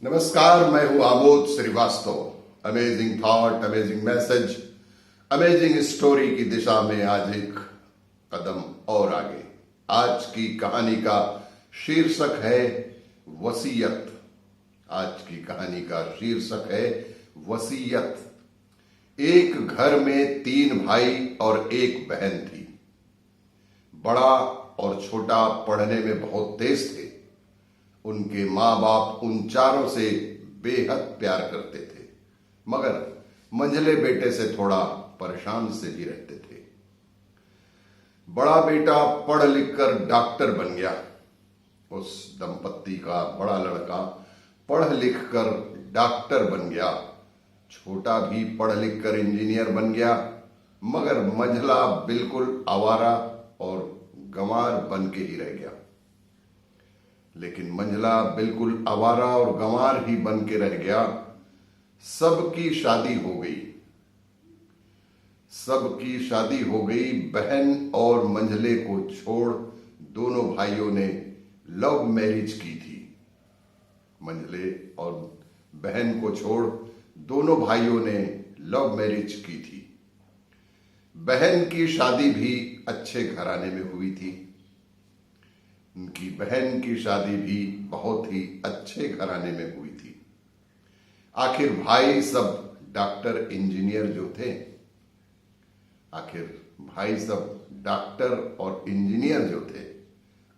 नमस्कार, मैं हूं Amod Shrivastava. Amazing thought, amazing message, amazing story की दिशा में आज एक कदम और आगे। आज की कहानी का शीर्षक है वसीयत। आज की कहानी का शीर्षक है वसीयत। एक घर में 3 भाई और एक बहन थी। बड़ा और छोटा पढ़ने में बहुत तेज थे। उनके माँ बाप उन चारों से बेहद प्यार करते थे, मगर मंझले बेटे से थोड़ा परेशान से भी रहते थे। बड़ा बेटा पढ़ लिख कर डॉक्टर बन गया। उस दंपत्ति का बड़ा लड़का पढ़ लिख कर डॉक्टर बन गया। छोटा भी पढ़ लिख कर इंजीनियर बन गया, मगर मंझला बिल्कुल आवारा और गंवार बन के ही रह गया। लेकिन मंझला बिल्कुल आवारा और गंवार ही बन के रह गया। सबकी शादी हो गई। सबकी शादी हो गई। बहन और मंझले को छोड़ दोनों भाइयों ने लव मैरिज की थी। मंझले और बहन को छोड़ दोनों भाइयों ने लव मैरिज की थी। बहन की शादी भी अच्छे घराने में हुई थी। उनकी बहन की शादी भी बहुत ही अच्छे घराने में हुई थी। आखिर भाई सब डॉक्टर इंजीनियर जो थे, आखिर भाई सब डॉक्टर और इंजीनियर जो थे,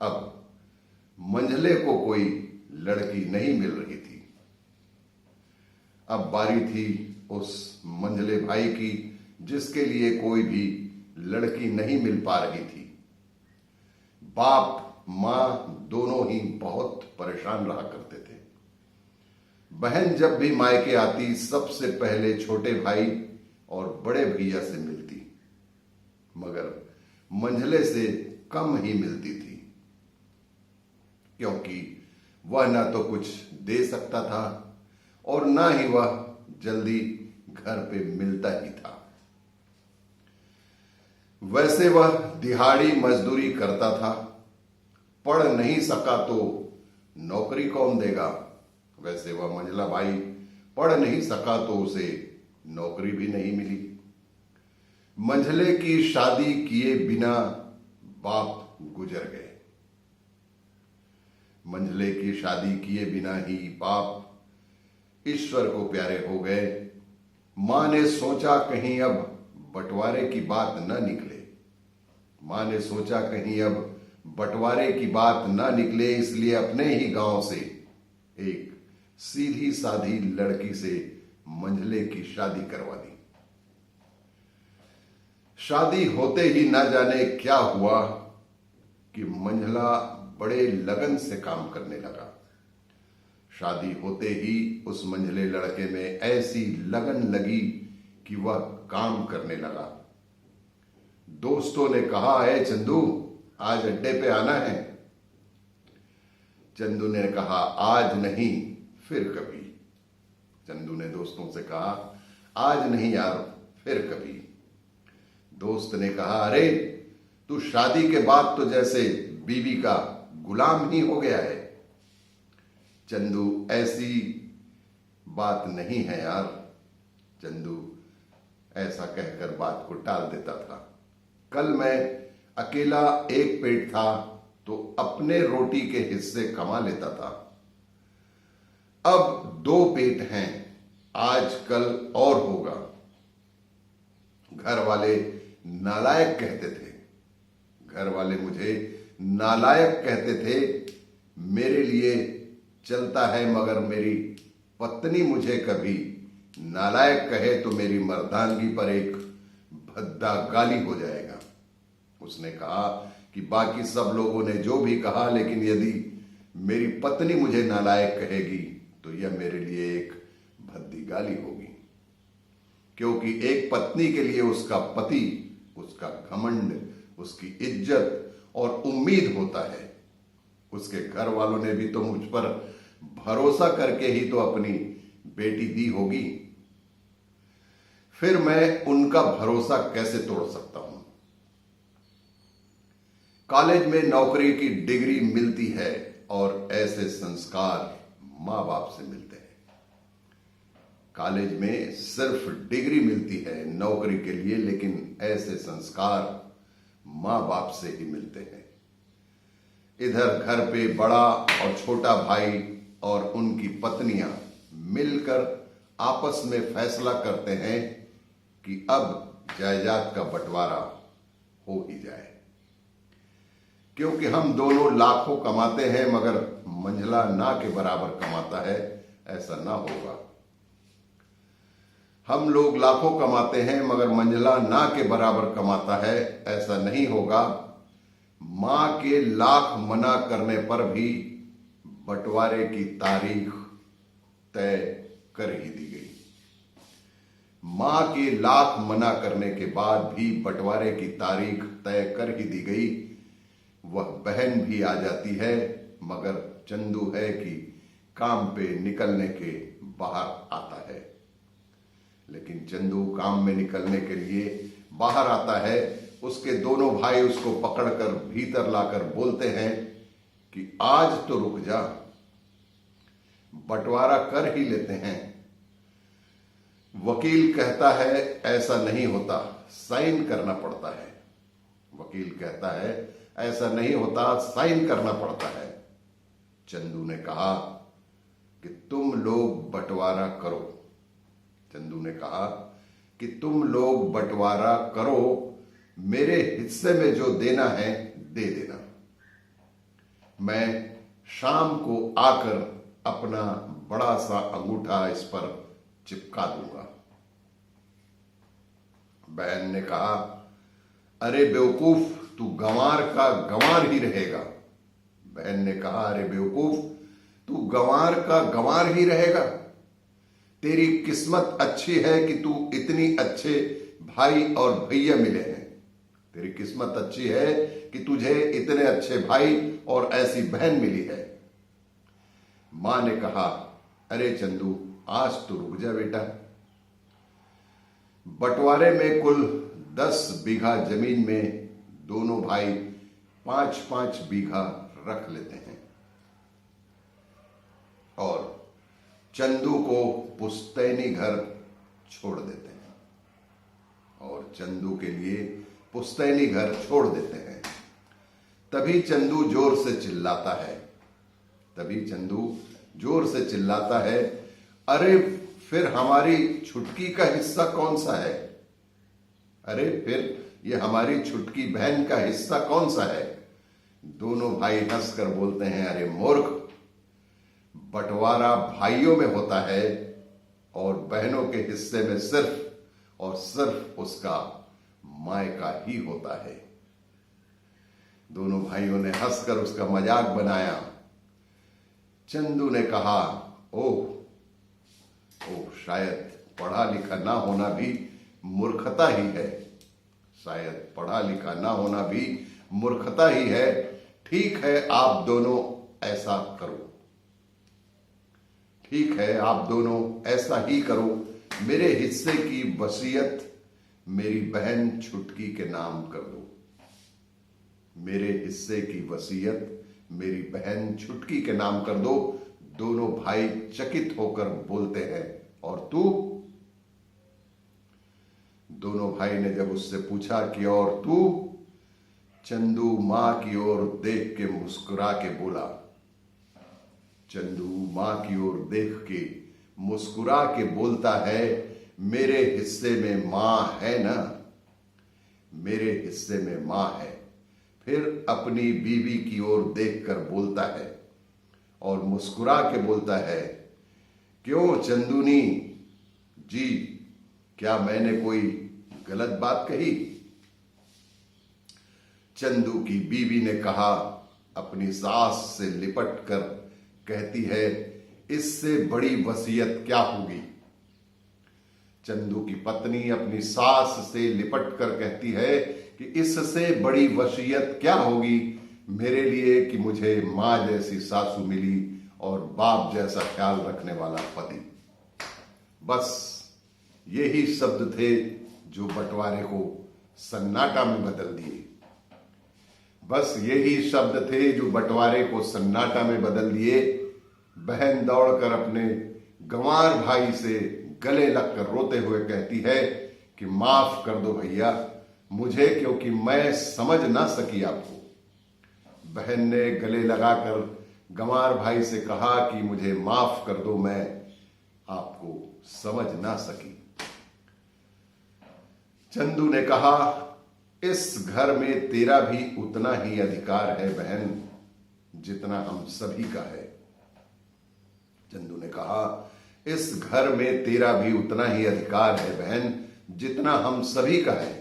अब मंझले को कोई लड़की नहीं मिल रही थी। अब बारी थी उस मंझले भाई की जिसके लिए कोई भी लड़की नहीं मिल पा रही थी। बाप मां दोनों ही बहुत परेशान रहा करते थे। बहन जब भी मायके आती सबसे पहले छोटे भाई और बड़े भैया से मिलती, मगर मंझले से कम ही मिलती थी, क्योंकि वह ना तो कुछ दे सकता था और ना ही वह जल्दी घर पे मिलता ही था। वैसे वह दिहाड़ी मजदूरी करता था। पढ़ नहीं सका तो नौकरी कौन देगा। वैसे वह मंझला भाई पढ़ नहीं सका तो उसे नौकरी भी नहीं मिली। मंझले की शादी किए बिना बाप गुजर गए। मंझले की शादी किए बिना ही बाप ईश्वर को प्यारे हो गए। मां ने सोचा कहीं अब बंटवारे की बात न निकले। मां ने सोचा कहीं अब बंटवारे की बात ना निकले, इसलिए अपने ही गांव से एक सीधी साधी लड़की से मंझले की शादी करवा दी। शादी होते ही ना जाने क्या हुआ कि मंझला बड़े लगन से काम करने लगा। शादी होते ही उस मंझले लड़के में ऐसी लगन लगी कि वह काम करने लगा। दोस्तों ने कहा, है चंदू, आज अड्डे पे आना है। चंदू ने कहा, आज नहीं फिर कभी। चंदू ने दोस्तों से कहा, आज नहीं यार, फिर कभी। दोस्त ने कहा, अरे तू शादी के बाद तो जैसे बीवी का गुलाम ही हो गया है। चंदू, ऐसी बात नहीं है यार। चंदू ऐसा कहकर बात को टाल देता था। कल मैं अकेला एक पेट था तो अपने रोटी के हिस्से कमा लेता था। अब 2 पेट हैं, आज कल और होगा। घर वाले नालायक कहते थे। घर वाले मुझे नालायक कहते थे। मेरे लिए चलता है, मगर मेरी पत्नी मुझे कभी नालायक कहे तो मेरी मर्दानगी पर एक भद्दा गाली हो जाएगा। उसने कहा कि बाकी सब लोगों ने जो भी कहा, लेकिन यदि मेरी पत्नी मुझे नालायक कहेगी तो यह मेरे लिए एक भद्दी गाली होगी, क्योंकि एक पत्नी के लिए उसका पति, उसका घमंड, उसकी इज्जत और उम्मीद होता है। उसके घर वालों ने भी तो मुझ पर भरोसा करके ही तो अपनी बेटी दी होगी। फिर मैं उनका भरोसा कैसे तोड़ सकता हूं। कॉलेज में नौकरी की डिग्री मिलती है और ऐसे संस्कार माँ बाप से मिलते हैं। कॉलेज में सिर्फ डिग्री मिलती है नौकरी के लिए, लेकिन ऐसे संस्कार माँ बाप से ही मिलते हैं। इधर घर पे बड़ा और छोटा भाई और उनकी पत्नियां मिलकर आपस में फैसला करते हैं कि अब जायदाद का बंटवारा हो ही जाए, क्योंकि हम दोनों लाखों कमाते हैं मगर मंझला ना के बराबर कमाता है, ऐसा ना होगा। हम लोग लाखों कमाते हैं मगर मंझला ना के बराबर कमाता है, ऐसा नहीं होगा। मां के लाख मना करने पर भी बंटवारे की तारीख तय कर ही दी गई। मां के लाख मना करने के बाद भी बंटवारे की तारीख तय कर ही दी गई। वह बहन भी आ जाती है, मगर चंदू है कि काम पे निकलने के बाहर आता है। लेकिन चंदू काम में निकलने के लिए बाहर आता है, उसके दोनों भाई उसको पकड़कर भीतर लाकर बोलते हैं कि आज तो रुक जा, बंटवारा कर ही लेते हैं। वकील कहता है ऐसा नहीं होता, साइन करना पड़ता है। वकील कहता है ऐसा नहीं होता, साइन करना पड़ता है। चंदू ने कहा कि तुम लोग बंटवारा करो। चंदू ने कहा कि तुम लोग बंटवारा करो, मेरे हिस्से में जो देना है दे देना। मैं शाम को आकर अपना बड़ा सा अंगूठा इस पर चिपका दूंगा। बहन ने कहा, अरे बेवकूफ, तू गंवार का गंवार ही रहेगा। बहन ने कहा, अरे बेवकूफ, तू गंवार का गंवार ही रहेगा। तेरी किस्मत अच्छी है कि तू इतनी अच्छे भाई और भैया मिले हैं। तेरी किस्मत अच्छी है कि तुझे इतने अच्छे भाई और ऐसी बहन मिली है। मां ने कहा, अरे चंदू, आज तो रुक जा बेटा। बंटवारे में कुल 10 बीघा जमीन में दोनों भाई 5-5 बीघा रख लेते हैं और चंदू को पुश्तैनी घर छोड़ देते हैं और चंदू के लिए पुश्तैनी घर छोड़ देते हैं। तभी चंदू जोर से चिल्लाता है, अरे फिर हमारी छुटकी का हिस्सा कौन सा है? अरे फिर ये हमारी छुटकी बहन का हिस्सा कौन सा है? दोनों भाई हंसकर बोलते हैं, अरे मूर्ख, बंटवारा भाइयों में होता है और बहनों के हिस्से में सिर्फ और सिर्फ उसका मायका ही होता है। दोनों भाइयों ने हंसकर उसका मजाक बनाया। चंदू ने कहा, ओह, शायद पढ़ा लिखा ना होना भी मूर्खता ही है। शायद पढ़ा लिखा ना होना भी मूर्खता ही है। ठीक है, आप दोनों ऐसा करो। ठीक है, आप दोनों ऐसा ही करो। मेरे हिस्से की वसीयत मेरी बहन छुटकी के नाम कर दो। मेरे हिस्से की वसीयत मेरी बहन छुटकी के नाम कर दो। दोनों भाई चकित होकर बोलते हैं, और तू? दोनों भाई ने जब उससे पूछा कि और तू, चंदू मां की ओर देख के मुस्कुरा के बोला। चंदू मां की ओर देख के मुस्कुरा के बोलता है, मेरे हिस्से में मां है ना, मेरे हिस्से में मां है। फिर अपनी बीवी की ओर देखकर बोलता है और मुस्कुरा के बोलता है, क्यों चंदूनी जी, क्या मैंने कोई गलत बात कही? चंदू की बीवी ने कहा, अपनी सास से लिपट कर कहती है, इससे बड़ी वसीयत क्या होगी? चंदू की पत्नी अपनी सास से लिपट कर कहती है कि इससे बड़ी वसीयत क्या होगी मेरे लिए कि मुझे मां जैसी सासू मिली और बाप जैसा ख्याल रखने वाला पति। बस यही शब्द थे जो बंटवारे को सन्नाटा में बदल दिए। बस यही शब्द थे जो बंटवारे को सन्नाटा में बदल दिए। बहन दौड़कर अपने गंवार भाई से गले लगकर रोते हुए कहती है कि माफ कर दो भैया मुझे, क्योंकि मैं समझ ना सकी आपको। बहन ने गले लगाकर गंवार भाई से कहा कि मुझे माफ कर दो, मैं आपको समझ ना सकी। चंदू ने कहा, इस घर में तेरा भी उतना ही अधिकार है बहन जितना हम सभी का है। चंदू ने कहा, इस घर में तेरा भी उतना ही अधिकार है बहन जितना हम सभी का है।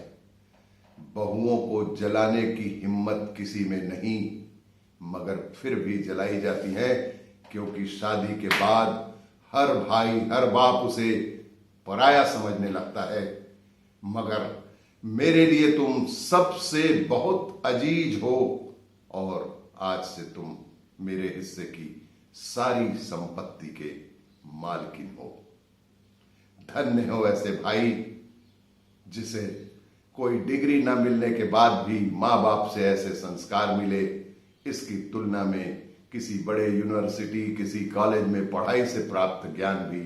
बहुओं को जलाने की हिम्मत किसी में नहीं, मगर फिर भी जलाई जाती है, क्योंकि शादी के बाद हर भाई हर बाप उसे पराया समझने लगता है। मगर मेरे लिए तुम सबसे बहुत अजीज हो और आज से तुम मेरे हिस्से की सारी संपत्ति के मालकिन हो। धन्य हो ऐसे भाई जिसे कोई डिग्री न मिलने के बाद भी माँ बाप से ऐसे संस्कार मिले। इसकी तुलना में किसी बड़े यूनिवर्सिटी किसी कॉलेज में पढ़ाई से प्राप्त ज्ञान भी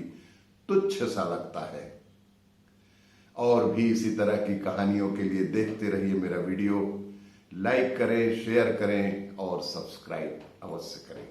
तुच्छ सा लगता है। और भी इसी तरह की कहानियों के लिए देखते रहिए मेरा वीडियो। लाइक करें, शेयर करें और सब्सक्राइब अवश्य करें।